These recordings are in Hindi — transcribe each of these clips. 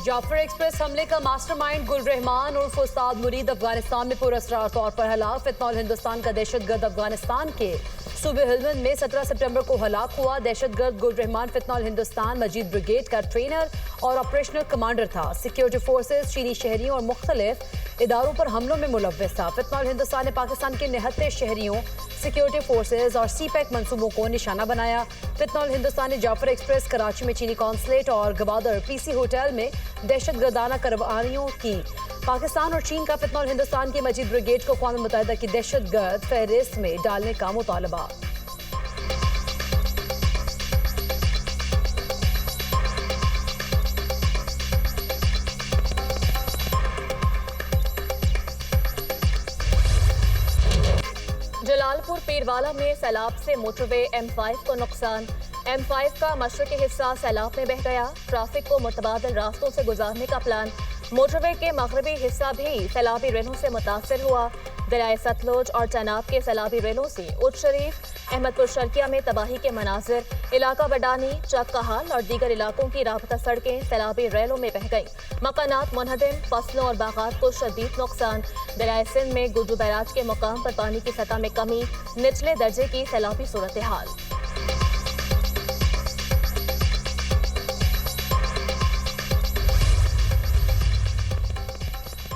जाफर एक्सप्रेस हमले का मास्टरमाइंड गुल रहमान उर्फ उस्ताद मुरीद अफगानिस्तान में पुरअसरार तौर पर हलाक। फितनौल हिंदुस्तान का दहशतगर्द अफगानिस्तान के सूबे हेलमंद में 17 सितंबर को हलाक हुआ। दहशतगर्द गुल रहमान फितनौल हिंदुस्तान मजीद ब्रिगेड का ट्रेनर और ऑपरेशनल कमांडर था। सिक्योरिटी फोर्सेज चीनी शहरियों और मुख्तलिफ इदारों पर हमलों में मुलव्वस था। फितनौल हिंदुस्तान ने पाकिस्तान के 79 शहरियों, सिक्योरिटी फोर्सेज और सीपैक मंसूबों को निशाना बनाया। फितनौल हिंदुस्तान ने जाफर एक्सप्रेस, कराची में चीनी कॉन्सुलेट और गवादर पीसी होटल में दहशतगर्दाना कार्रवाइयों की। पाकिस्तान और चीन का फितनौल हिंदुस्तान की मजीद ब्रिगेड को अक़वाम मुत्तहिदा की दहशतगर्द फहरिस्त में डालने का मुतालबा। जलालपुर पीरवाला में सैलाब से मोटरवे M5 को नुकसान। M5 का मशरक़ी हिस्सा सैलाब में बह गया। ट्रैफिक को मुतबादिल रास्तों से गुजारने का प्लान। मोटरवे के मगरबी हिस्सा भी सैलाबी रेलों से मुतासर हुआ। दरियाए सतलुज और चनाब के सैलाबी रेलों से उच्च शरीफ, अहमदपुर शर्किया में तबाही के मनाजिर। इलाका बडानी, चक कहाल और दीगर इलाकों की राबता सड़कें सैलाबी रेलों में बह गई। मकानात मुनहदम, फसलों और बागात को शदीद नुकसान। दरियाए सिंध में गुड्डू बैराज के मुकाम पर पानी की सतह में कमी, निचले दर्जे की सैलाबी सूरत हाल।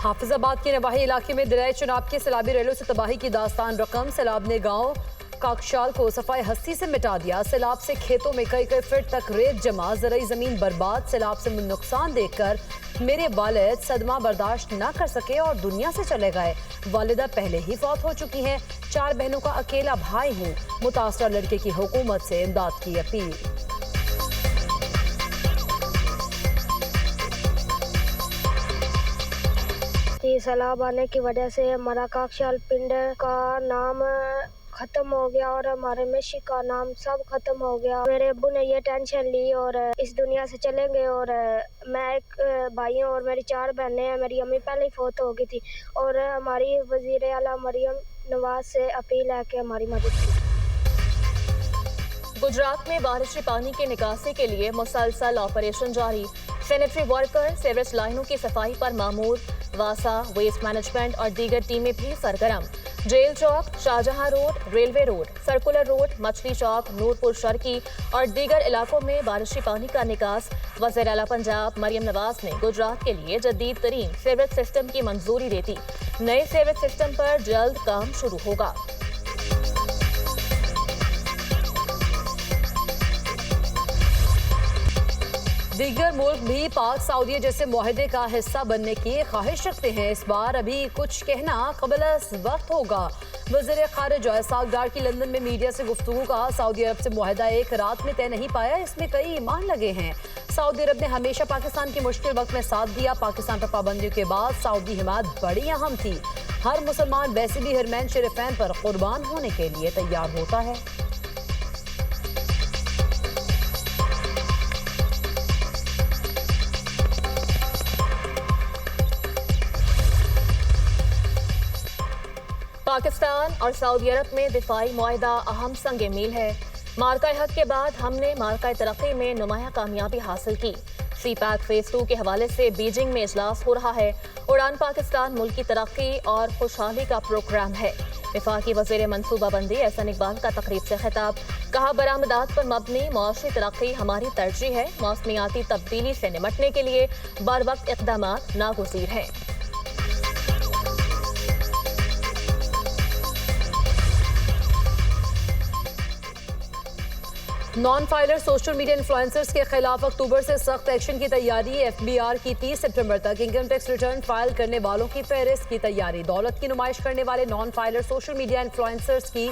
हाफिजाबाद के नवाही इलाके में दरियाए चनाब के सैलाबी रेलों से तबाही की दास्तान रकम। सैलाब ने गांव काकशाल को सफाई हस्ती से मिटा दिया। सैलाब से खेतों में कई फीट तक रेत जमा, ज़रई जमीन बर्बाद। सैलाब से नुकसान देखकर मेरे वालिद सदमा बर्दाश्त न कर सके और दुनिया से चले गए। वालिदा पहले ही फौत हो चुकी हैं। 4 बहनों का अकेला भाई हूँ। मुतासरा लड़के की हुकूमत से इमदाद की अपील। सैलाब आने की वजह से हमारा काकशाल पिंड का नाम खत्म हो गया और हमारे मिशी का नाम सब खत्म हो गया। मेरे अब्बू ने ये टेंशन ली और इस दुनिया से चले गए और मैं एक भाई हूँ और मेरी 4 बहनें हैं। मेरी अम्मी पहले ही फौत हो गई थी और हमारी वजीर आला मरियम नवाज से अपील है कि हमारी मदद की। गुजरात में बारिशी पानी की निकासी के लिए मुसलसल ऑपरेशन जारी। सैनिटरी वर्कर सीवरेज लाइनों की सफाई पर मामूर। वासा, वेस्ट मैनेजमेंट और दीगर टीमें भी सरगर्म। Jail Chowk, Shahjahan Road, Railway Road, Circular Road, Machhli Chowk, Nurpur Sharki और दीगर इलाकों में बारिशी पानी का निकास। वज़ीर आला पंजाब मरियम नवाज ने गुजरात के लिए जदीद तरीन सीवरेज सिस्टम की मंजूरी दे दी। नए सीवरेज सिस्टम पर जल्द काम शुरू होगा। दीगर मुल्क भी पाक सऊदीया जैसे मुआहदे का हिस्सा बनने की ख्वाहिश रखते हैं। इस बार अभी कुछ कहना क़ब्ल वक्त होगा। वज़ीर ख़ारिजा इसाक डार की लंदन में मीडिया से गुफ्तगू। कहा, सऊदी अरब से मुआहदा एक रात में तय नहीं पाया, इसमें कई ईमान लगे हैं। सऊदी अरब ने हमेशा पाकिस्तान के मुश्किल वक्त में साथ दिया। पाकिस्तान पर पाबंदियों के बाद सऊदी हिमायत बड़ी अहम थी। हर मुसलमान वैसे भी हरमैन शरीफैन पर कुर्बान होने के लिए तैयार होता है। पाकिस्तान और सऊदी अरब में दिफाई मुआहदा अहम संग मील है। मार्का हक के बाद हमने मार्का तरक्की में नुमाया कामयाबी हासिल की। सीपैक फेज 2 के हवाले से बीजिंग में इजलास हो रहा है। उड़ान पाकिस्तान मुल्क की तरक्की और खुशहाली का प्रोग्राम है। वफाकी वज़ीर मनसूबाबंदी एहसन इकबाल का तकरीब से खिताब। कहा, बरामदात पर मबनी मुआशी तरक्की हमारी तरजीह है। मौसमियाती तब्दीली से निमटने के लिए बर वक्त इक़दामात नागुज़ीर हैं। Non filer social media influencers के खिलाफ अक्टूबर से सख्त एक्शन की तैयारी। FBI की 30 सितंबर तक इनकम टैक्स रिटर्न फाइल करने वालों की फहरिस्त की तैयारी। दौलत की नुमाइश करने वाले non filer social media influencers की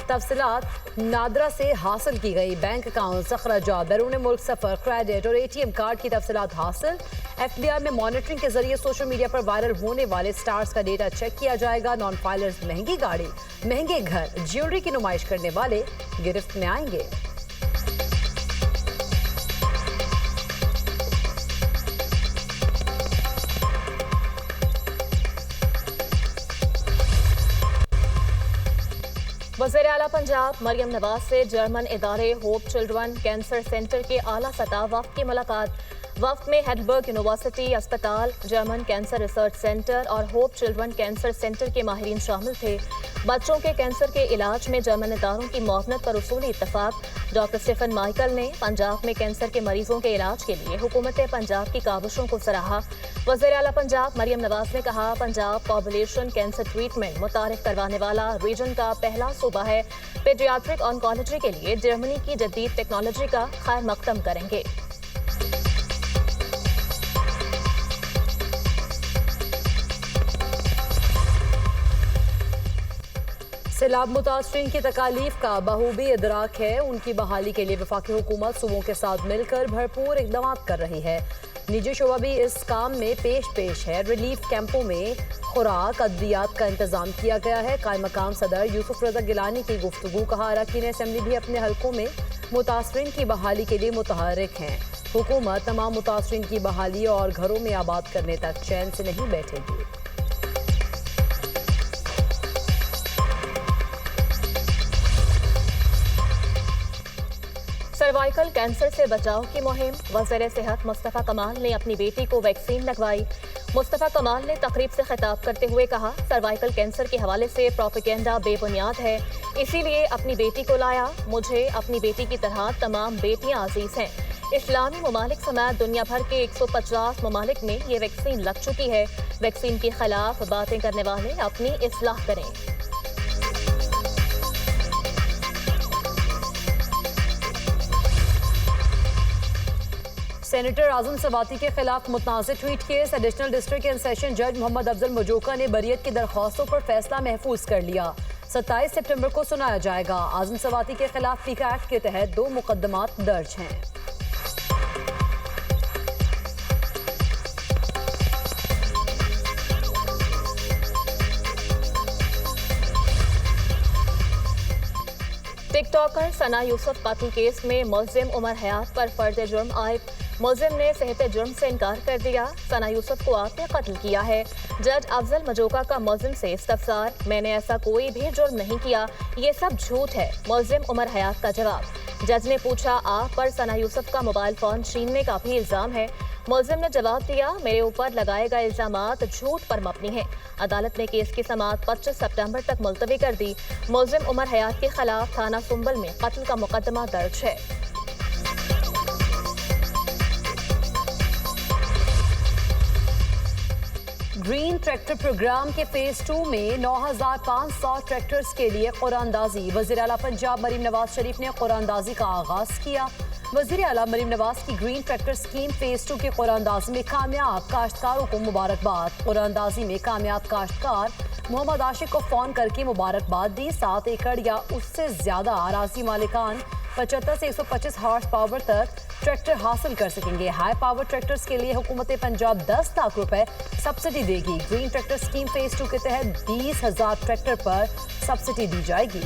तफसीलात नादरा से हासिल की गई। बैंक अकाउंट, अखराजात, बैरून मुल्क सफ़र, क्रेडिट और ATM कार्ड की तफसीलात हासिल। FBI में मॉनिटरिंग के जरिए सोशल मीडिया पर वायरल होने वाले स्टार्स का डेटा चेक किया जाएगा। नॉन फाइलर्स महंगी गाड़ी, महंगे घर, ज्वेलरी की नुमाइश करने वाले गिरफ्त में आएंगे। वज़ीर आला पंजाब मरियम नवाज से जर्मन इदारे होप चिल्ड्रन कैंसर सेंटर के आला सतह वफ़द की मुलाकात। वफ़द में हेडलबर्ग यूनिवर्सिटी अस्पताल, जर्मन कैंसर रिसर्च सेंटर और होप चिल्ड्रन कैंसर सेंटर के माहिरीन शामिल थे। बच्चों के कैंसर के इलाज में जर्मन इदारों की मुआवनत पर उसूली इत्तफाक। डॉक्टर स्टीफन माइकल ने पंजाब में कैंसर के मरीजों के इलाज के लिए हुकूमत पंजाब की काविशों को सराहा। वज़ीर आला पंजाब मरियम नवाज ने कहा, पंजाब पॉपुलेशन कैंसर ट्रीटमेंट मुतारिफ करवाने वाला रीजन का पहला सूबा है। पेडियाट्रिक ऑन्कोलॉजी के लिए जर्मनी की जदीद टेक्नोलॉजी का खैर मकदम करेंगे। सैलाब मुतासरीन की तकालीफ का बखूबी इदराक है। उनकी बहाली के लिए वफाकी हुकूमत सूबों के साथ मिलकर भरपूर इक़दाम कर रही है। निजी शोबा भी इस काम में पेश है। रिलीफ कैंपों में खुराक अद्वियात का इंतजाम किया गया है। कायम मकाम सदर यूसुफ रज़ा गिलानी की गुफ्तगू। कहा, अरकान असम्बली भी अपने हलकों में मुतासरीन की बहाली के लिए मुतहर्रिक हैं। हुकूमत तमाम मुतासरीन की बहाली और घरों में आबाद करने तक चैन से नहीं बैठेगी। सर्वाइकल कैंसर से बचाव की मुहिम। वज़ीर सेहत मुस्तफ़ा कमाल ने अपनी बेटी को वैक्सीन लगवाई। मुस्तफ़ा कमाल ने तकरीब से खिताब करते हुए कहा, सर्वाइकल कैंसर के हवाले से प्रोपेगेंडा बेबुनियाद है, इसीलिए अपनी बेटी को लाया। मुझे अपनी बेटी की तरह तमाम बेटियां अजीज हैं। इस्लामी ममालिक समेत दुनिया भर के 150 ममालिक में ये वैक्सीन लग चुकी है। वैक्सीन के खिलाफ बातें करने वाले अपनी इस्लाह करें। सेनेटर आजम सवाती के खिलाफ मुतनाज़िर tweet case. Additional district and session जज मोहम्मद अफजल मजोका ने बरियत की दरख्वास्तों पर फैसला महफूज कर लिया। 27 सितंबर को सुनाया जाएगा। आजम सवाती के खिलाफ फीका एक्ट के तहत 2 मुकदमात दर्ज हैं। टिकटॉकर सना यूसुफ कत्ल केस में मुल्जिम उमर हयात पर फर्द जुर्म आयब। मुल्जिम ने सेहत जुर्म से इनकार कर दिया। सना यूसुफ को आपने कत्ल किया है। जज अफजल मजोका का मुल्जिम से इस्तफसार, मैंने ऐसा कोई भी जुर्म नहीं किया, ये सब झूठ है। मुल्जिम उमर हयात का जवाब। जज ने पूछा, आप पर सना यूसुफ का मोबाइल फोन छीनने का भी इल्जाम है। मुल्जिम ने जवाब दिया, मेरे ऊपर लगाए गए इल्जामात झूठ पर मबनी हैं। अदालत ने केस की समाअत 25 सितंबर तक मुलतवी कर दी। मुल्जिम उमर हयात के खिलाफ थाना सुंबल में कत्ल का मुकदमा दर्ज है। ग्रीन ट्रैक्टर प्रोग्राम के फेज 2 में 9500 ट्रैक्टर्स के लिए कुरानदाजी। वज़ीर आला पंजाब मरीम नवाज शरीफ ने कुरानदाजी का आगाज किया। वज़ीर आला मरीम नवाज की ग्रीन ट्रैक्टर स्कीम फेज 2 के कुरानदाजी में कामयाब काश्तकारों को मुबारकबाद। कुरानदाजी में कामयाब काश्तकार मोहम्मद आशिक को फोन करके मुबारकबाद दी। 7 एकड़ या उससे ज्यादा अराजी मालिकान 75 से 125 हॉर्स पावर तक ट्रैक्टर हासिल कर सकेंगे। हाई पावर ट्रैक्टर्स के लिए हुकूमत पंजाब 10 लाख रुपए सब्सिडी देगी। ग्रीन ट्रैक्टर स्कीम फेज 2 के तहत 20,000 ट्रैक्टर पर सब्सिडी दी जाएगी।